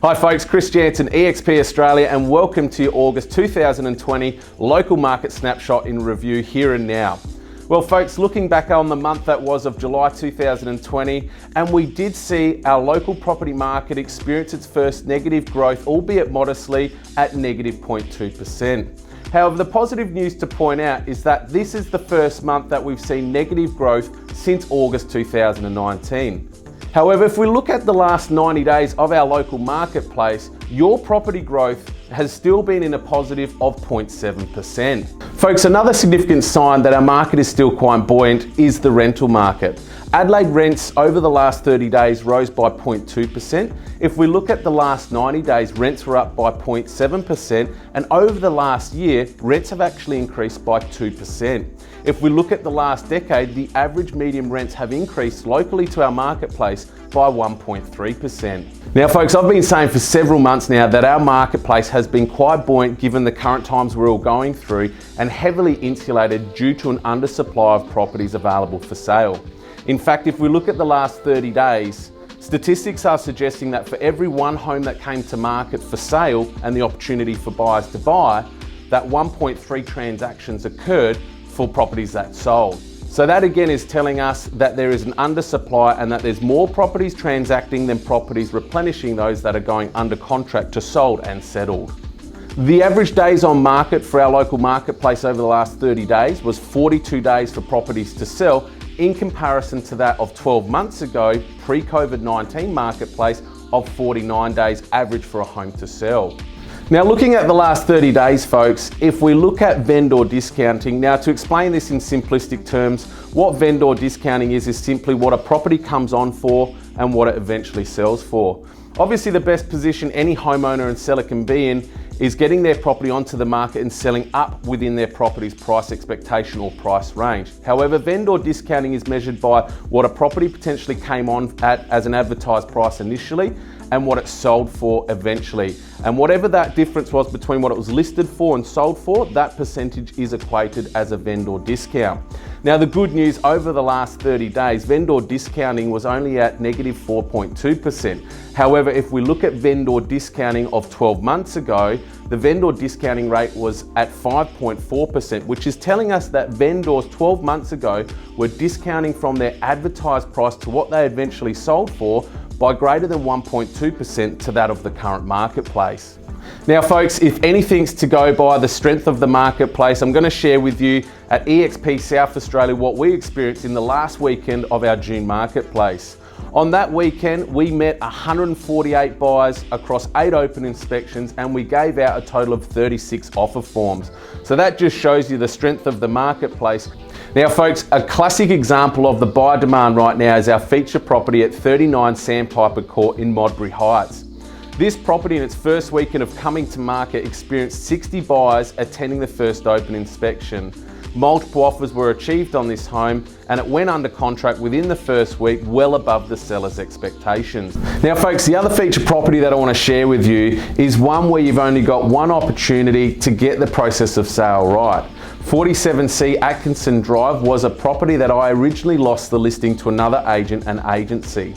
Hi folks, Chris Janzon EXP Australia and welcome to your August 2020 local market snapshot in review here and now. Well folks, looking back on the month that was of July 2020, and we did see our local property market experience its first negative growth, albeit modestly, at negative 0.2%. However, the positive news to point out is that this is the first month that we've seen negative growth since August 2019. However, if we look at the last 90 days of our local marketplace, your property growth has still been in a positive of 0.7%. Folks, another significant sign that our market is still quite buoyant is the rental market. Adelaide rents over the last 30 days rose by 0.2%. If we look at the last 90 days, rents were up by 0.7%, and over the last year, rents have actually increased by 2%. If we look at the last decade, the average median rents have increased locally to our marketplace by 1.3%. Now folks, I've been saying for several months now that our marketplace has been quite buoyant given the current times we're all going through and heavily insulated due to an undersupply of properties available for sale. In fact, if we look at the last 30 days, statistics are suggesting that for every one home that came to market for sale and the opportunity for buyers to buy, that 1.3 transactions occurred for properties that sold. So that again is telling us that there is an undersupply and that there's more properties transacting than properties replenishing those that are going under contract to sold and settled. The average days on market for our local marketplace over the last 30 days was 42 days for properties to sell, in comparison to that of 12 months ago, pre-COVID-19 marketplace of 49 days average for a home to sell. Now looking at the last 30 days folks, if we look at vendor discounting, now to explain this in simplistic terms, what vendor discounting is simply what a property comes on for and what it eventually sells for. Obviously the best position any homeowner and seller can be in is getting their property onto the market and selling up within their property's price expectation or price range. However, vendor discounting is measured by what a property potentially came on at as an advertised price initially and what it sold for eventually. And whatever that difference was between what it was listed for and sold for, that percentage is equated as a vendor discount. Now the good news, over the last 30 days, vendor discounting was only at negative 4.2%. However, if we look at vendor discounting of 12 months ago, the vendor discounting rate was at 5.4%, which is telling us that vendors 12 months ago were discounting from their advertised price to what they eventually sold for by greater than 1.2% to that of the current marketplace. Now folks, if anything's to go by the strength of the marketplace, I'm going to share with you at EXP South Australia what we experienced in the last weekend of our June marketplace. On that weekend, we met 148 buyers across 8 open inspections and we gave out a total of 36 offer forms. So that just shows you the strength of the marketplace. Now folks, a classic example of the buyer demand right now is our feature property at 39 Sandpiper Court in Modbury Heights. This property in its first weekend of coming to market experienced 60 buyers attending the first open inspection. Multiple offers were achieved on this home and it went under contract within the first week, well above the seller's expectations. Now folks, the other feature property that I want to share with you is one where you've only got one opportunity to get the process of sale right. 47C Atkinson Drive was a property that I originally lost the listing to another agent and agency.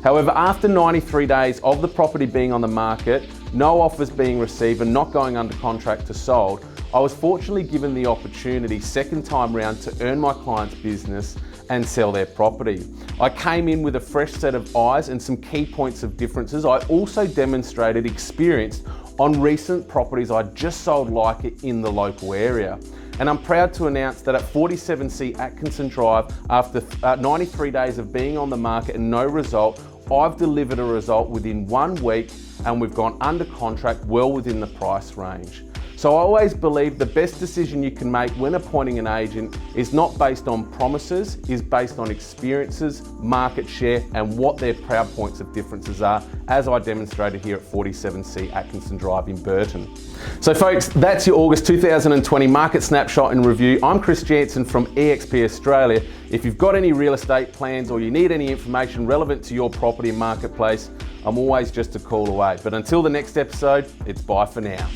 However, after 93 days of the property being on the market, no offers being received and not going under contract to sold, I was fortunately given the opportunity second time round to earn my client's business and sell their property. I came in with a fresh set of eyes and some key points of differences. I also demonstrated experience on recent properties I just sold like it in the local area. And I'm proud to announce that at 47C Atkinson Drive, after 93 days of being on the market and no result, I've delivered a result within 1 week and we've gone under contract well within the price range. So I always believe the best decision you can make when appointing an agent is not based on promises, is based on experiences, market share, and what their proud points of differences are, as I demonstrated here at 47C Atkinson Drive in Burton. So folks, that's your August 2020 market snapshot and review. I'm Chris Janzon from EXP Australia. If you've got any real estate plans or you need any information relevant to your property and marketplace, I'm always just a call away. But until the next episode, it's bye for now.